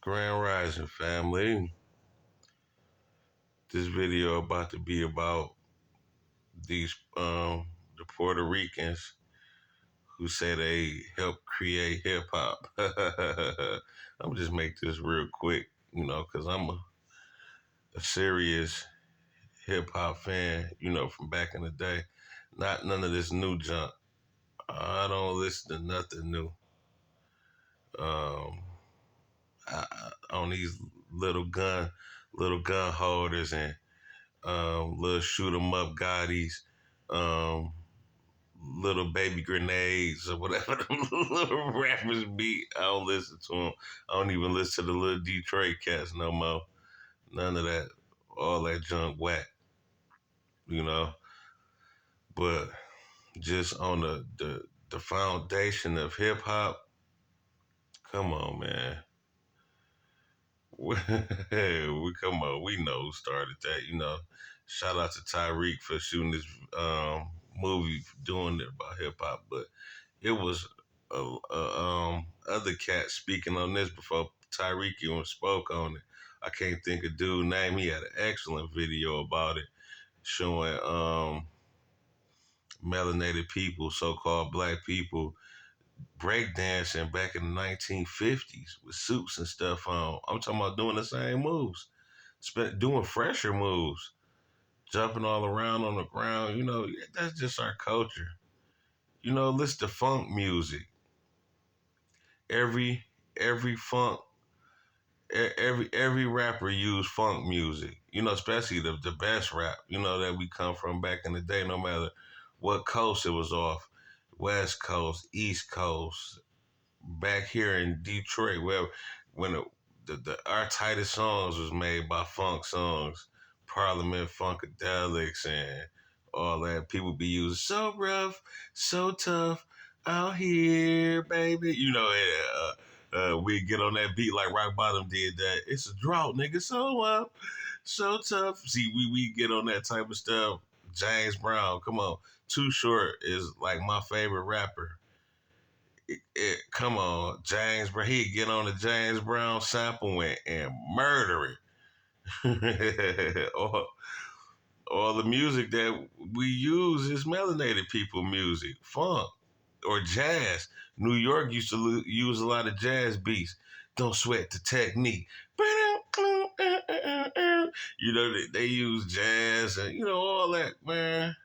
Grand Rising family. This video about to be about these the Puerto Ricans who say they helped create hip hop. I'm gonna just make this real quick, because I'm a serious hip hop fan, from back in the day. Not none of this new junk. I don't listen to nothing new. Um, on these little gun holders and little shoot 'em up Gottis, um, little baby grenades or whatever the little rappers be. I don't listen to them. I don't even listen to the little Detroit cats no more. None of that, all that junk whack, you know. But just on the foundation of hip hop, come on, man. we come on, we know who started that. Shout out to Tyreek for shooting this movie, doing it about hip hop, but it was other cats speaking on this before Tyreek even spoke on it. I can't think of dude's name. He had an excellent video about it, showing melanated people, so-called black people, breakdancing back in the 1950s with suits and stuff on. I'm talking about doing the same moves, doing fresher moves, jumping all around on the ground. That's just our culture. Listen to funk music. Every funk, every rapper used funk music. Especially the best rap. That we come from back in the day. No matter what coast it was off, West Coast, East Coast, back here in Detroit, where when our tightest songs was made by funk songs, Parliament Funkadelics and all that. People be using so rough, so tough out here, baby. We get on that beat like Rock Bottom did that. It's a drought, nigga. So up, so tough. See, we get on that type of stuff. James Brown, come on. Too Short is like my favorite rapper. Come on, James Brown. He'd get on the James Brown sample and murder it. All the music that we use is melanated people music, funk, or jazz. New York used to use a lot of jazz beats. Don't sweat the technique. They use jazz and, all that, man.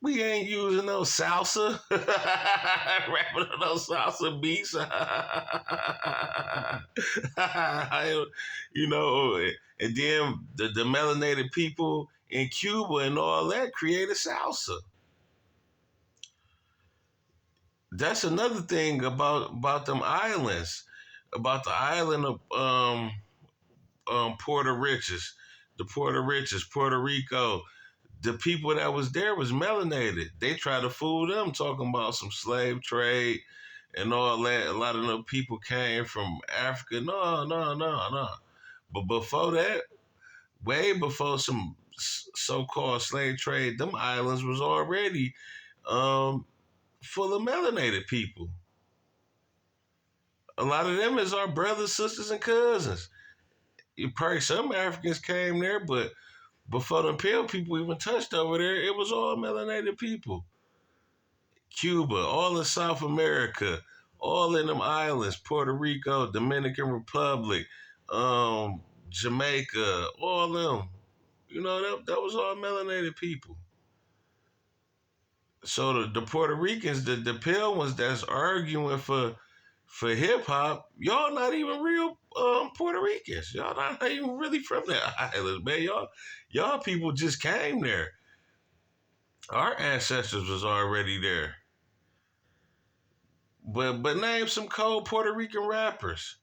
We ain't using no salsa. Rapping on those salsa beats. And then the melanated people in Cuba and all that created salsa. That's another thing about them islands, about the island of Puerto Riches, Puerto Rico. The people that was there was melanated. They tried to fool them, talking about some slave trade and all that. A lot of them people came from Africa. No. But before that, way before some so-called slave trade, them islands was already full of melanated people. A lot of them is our brothers, sisters, and cousins. Probably some Africans came there, but before the pale people even touched over there, it was all melanated people. Cuba, all in South America, all in them islands, Puerto Rico, Dominican Republic, Jamaica, all them. That was all melanated people. So the Puerto Ricans, the pale ones that's arguing for hip hop, y'all not even real Puerto Ricans. Y'all not even really from that island, man. Y'all people just came there. Our ancestors was already there. But name some cold Puerto Rican rappers.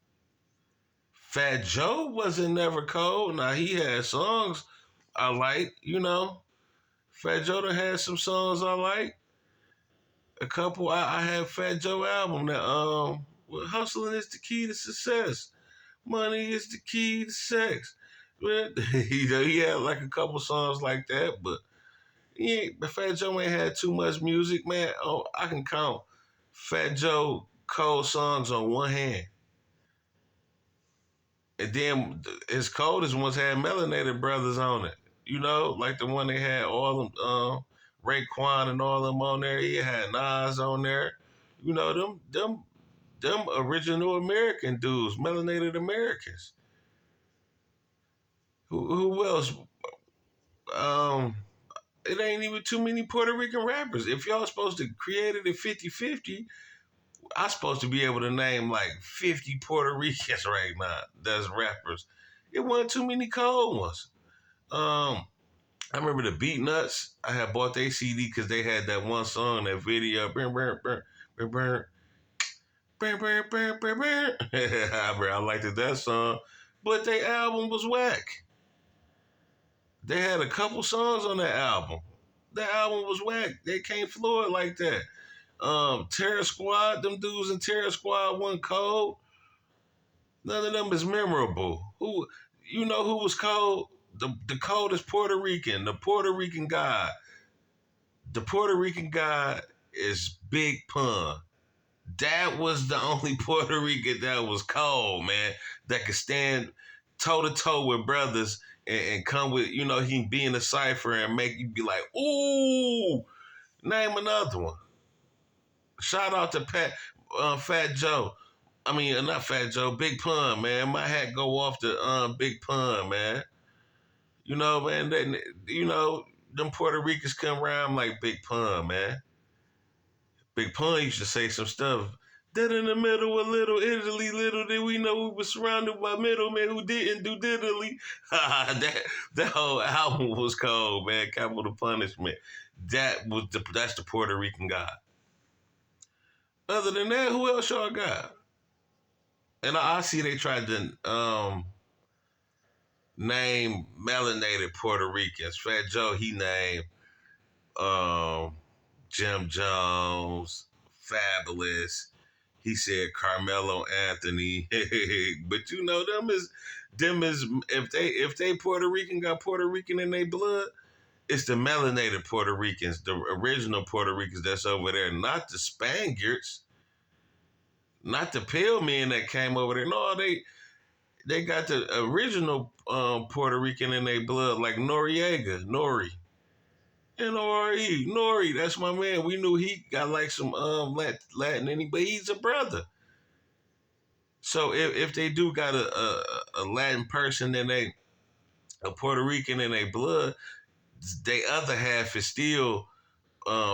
Fat Joe wasn't never cold. Now he had songs I like, Fat Joe done had some songs I like. A couple. I had Fat Joe album that hustling is the key to success. Money is the key to sex. He had like a couple songs like that, but Fat Joe ain't had too much music, man. Oh, I can count Fat Joe cold songs on one hand. And then his coldest ones had melanated brothers on it. You know, like the one they had all them Raekwon and all them on there. He had Nas on there. You know, them original American dudes, melanated Americans. Who else? Um, it ain't even too many Puerto Rican rappers. If y'all supposed to create it at 50-50, I'm supposed to be able to name like 50 Puerto Ricans right now that's rappers. It wasn't too many cold ones. Um, I remember the Beat Nuts. I had bought their CD because they had that one song, that video. Burn, burn, burn, burn, burn, burn, burn, burn, burn, burn. I liked that song, but their album was whack. They had a couple songs on that album. That album was whack. They can't floor it like that. Terror Squad, them dudes in Terror Squad one cold. None of them is memorable. You know who was cold? The coldest Puerto Rican, the Puerto Rican guy. The Puerto Rican guy is Big Pun. That was the only Puerto Rican that was cold, man, that could stand toe to toe with brothers and come with, you know, he be in a cipher and make you be like, ooh, name another one. Shout out to Fat Joe. I mean, not Fat Joe, Big Pun, man. My hat go off to Big Pun, man. You know, man. You know, them Puerto Ricans come around like Big Pun, man. Big Pun used to say some stuff. Dead in the middle, a little Italy, little did we know we were surrounded by middlemen who didn't do diddly. that whole album was cold, man. Capital Punishment. That's the Puerto Rican guy. Other than that, who else y'all got? And I see they tried to name melanated Puerto Ricans. Fat Joe, he named um, Jim Jones, Fabulous. He said Carmelo Anthony. But you know, them is if they Puerto Rican got Puerto Rican in their blood, it's the melanated Puerto Ricans, the original Puerto Ricans that's over there, not the Spaniards, not the pale men that came over there. No, they got the original Puerto Rican in their blood, like Noriega, N-O-R-E, Nori. That's my man. We knew he got like some Latin in him, but he's a brother. So if they do got a Latin person in a Puerto Rican in their blood, they other half is still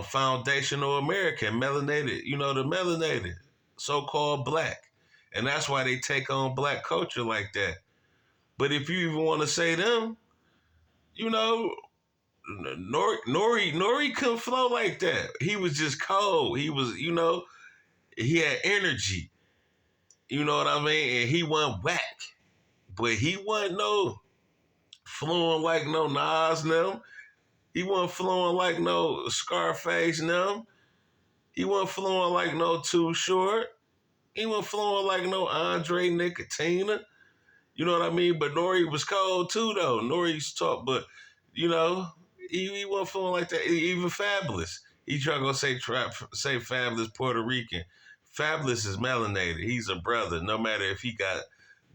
foundational American, melanated. You know, the melanated, so-called black, and that's why they take on black culture like that. But if you even want to say them, you know, Nori couldn't flow like that. He was just cold. He was, you know, he had energy. You know what I mean? And he wasn't whack, but he wasn't no flowing like no Nas them. He wasn't flowing like no Scarface them. He wasn't flowing like no Too Short. He wasn't flowing like no Andre Nicotina. You know what I mean? But Nori was cold too, though. Nori used to talk, but you know, he wasn't feeling like that. Even Fabulous, he tried to say Fabulous Puerto Rican. Fabulous is melanated. He's a brother. No matter if he got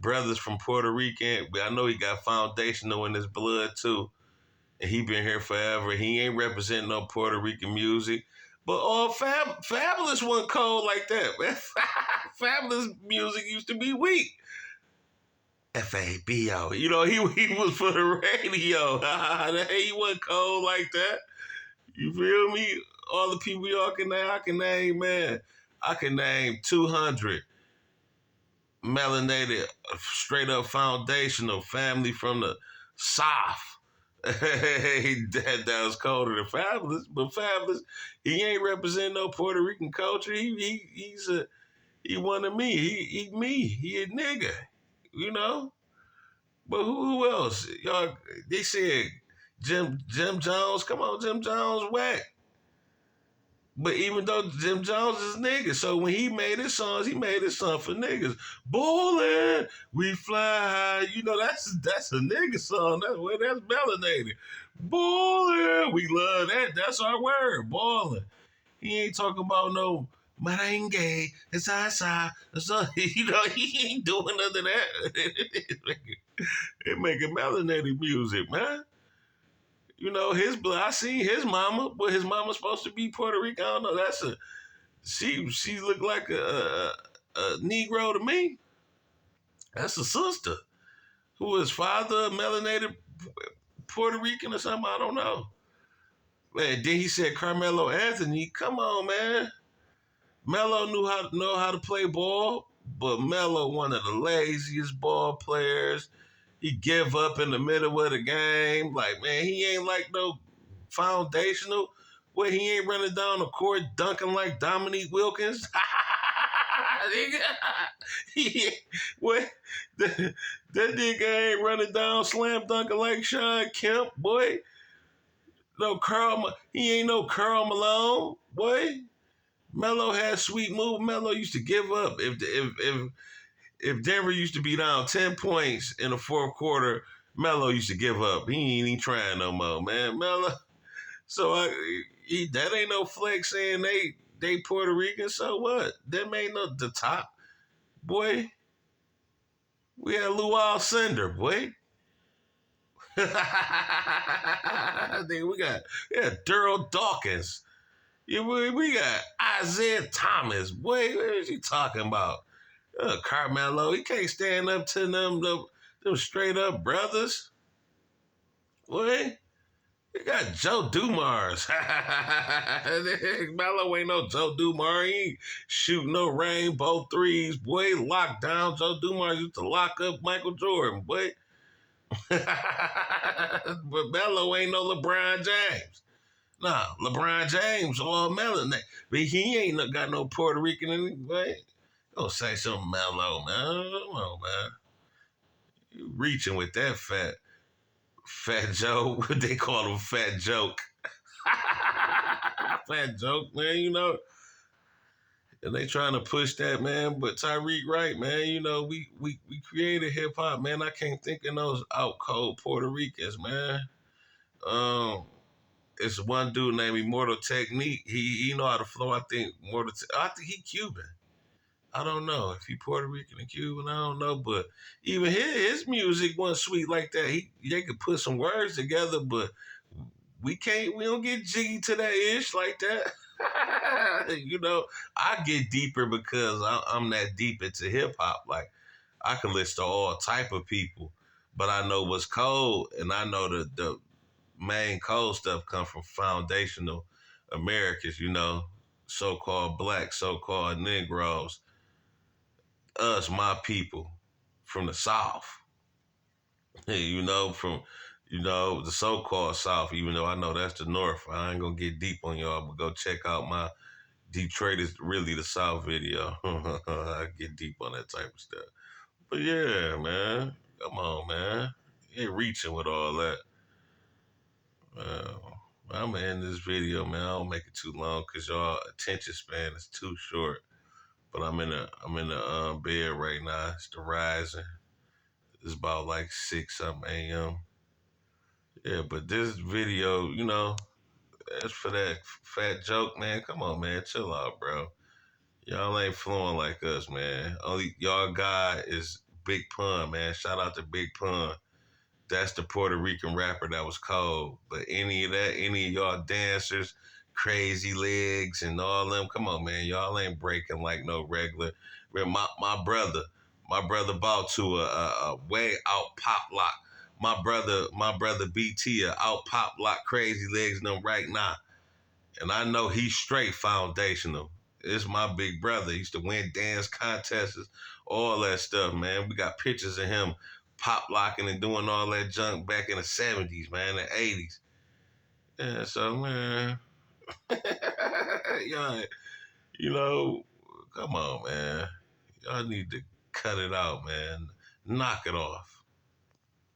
brothers from Puerto Rican, but I know he got foundational in his blood too, and he been here forever. He ain't representing no Puerto Rican music. But all Fabulous wasn't cold like that, man. Fabulous music used to be weak. FABO. You know, he was for the radio. He wasn't cold like that. You feel me? All the people y'all can name, I can name, man. I can name 200 melanated, straight up foundational family from the South. that was colder than Fabulous, but Fabulous, he ain't representing no Puerto Rican culture. He one of me. He me. He a nigga. You know? But who else? Y'all, they said Jim Jones. Come on, Jim Jones, whack. But even though Jim Jones is nigga, so when he made his songs, he made his song for niggas. Ballin', we fly high. You know, that's a nigga song. That's melanated. Ballin', we love that. That's our word, ballin'. He ain't talking about no Merengue, salsa, so you know he ain't doing none of that. They making melanated music, man. You know his blood. I seen his mama, but his mama's supposed to be Puerto Rican. I don't know. That's a she looked like a Negro to me. That's a sister who is father melanated Puerto Rican or something. I don't know. Man, then he said Carmelo Anthony. Come on, man. Melo know how to play ball, but Melo one of the laziest ball players. He give up in the middle of the game. Like, man, he ain't like no foundational. Where he ain't running down the court dunking like Dominique Wilkins. he, what? That nigga ain't running down slam dunking like Sean Kemp, boy. No Carl, he ain't no Carl Malone, boy. Melo had sweet move. Melo used to give up. If Denver used to be down 10 points in the fourth quarter, Melo used to give up. He ain't even trying no more, man. Melo. So that ain't no flex saying they Puerto Rican. So what? Them ain't no the top, boy. We had Luau Cinder, boy. Then we got Daryl Dawkins. Yeah, we got Isaiah Thomas. Boy, what is he talking about? Carmelo, he can't stand up to them straight up brothers. Boy, we got Joe Dumars. Melo ain't no Joe Dumars. He ain't shooting no rainbow threes. Boy, lockdown. Joe Dumars used to lock up Michael Jordan. Boy. But Melo ain't no LeBron James. Nah, LeBron James all melanin. But he ain't got no Puerto Rican in him. Boy. Don't say something mellow, man. Come on, man. You reaching with that fat Joe. What they call him, fat joke. Fat joke, man. You know. And they trying to push that, man. But Tyreek Wright, man. You know, we created hip hop, man. I can't think of those out cold Puerto Ricans, man. Um, it's one dude named Immortal Technique. He know how to flow. I think I think he Cuban. I don't know if he Puerto Rican and Cuban. I don't know, but even his music wasn't sweet like that. They could put some words together, but we can't. We don't get jiggy to that ish like that. You know, I get deeper because I'm that deep into hip hop. Like I can list to all type of people, but I know what's cold, and I know the main cold stuff come from foundational Americans. You know, so-called blacks, so-called Negroes, us, my people from the South. You know, from the so-called South. Even though I know that's the North, I ain't gonna get deep on y'all, but go check out my Detroit is really the South video. I get deep on that type of stuff. But yeah, man, come on, man, you ain't reaching with all that. Uh, I'm gonna end this video, man. I don't make it too long because y'all attention span is too short. But I'm in the bed right now. It's the rising. It's about like 6 something a.m. Yeah, but this video, that's for that fat joke, man. Come on, man, chill out, bro. Y'all ain't flowing like us, man. Only y'all guy is Big Pun, man. Shout out to Big Pun. That's the Puerto Rican rapper that was cold. But any of y'all dancers, crazy legs and all them, come on, man. Y'all ain't breaking like no regular. Man, my brother bought to a way out pop lock. My brother BT a out pop lock crazy legs them right now. And I know he's straight foundational. It's my big brother. He used to win dance contests, all that stuff, man. We got pictures of him pop locking and doing all that junk back in the 70s, man, the 80s. Yeah, so, man, y'all, you know, come on, man. Y'all need to cut it out, man. Knock it off.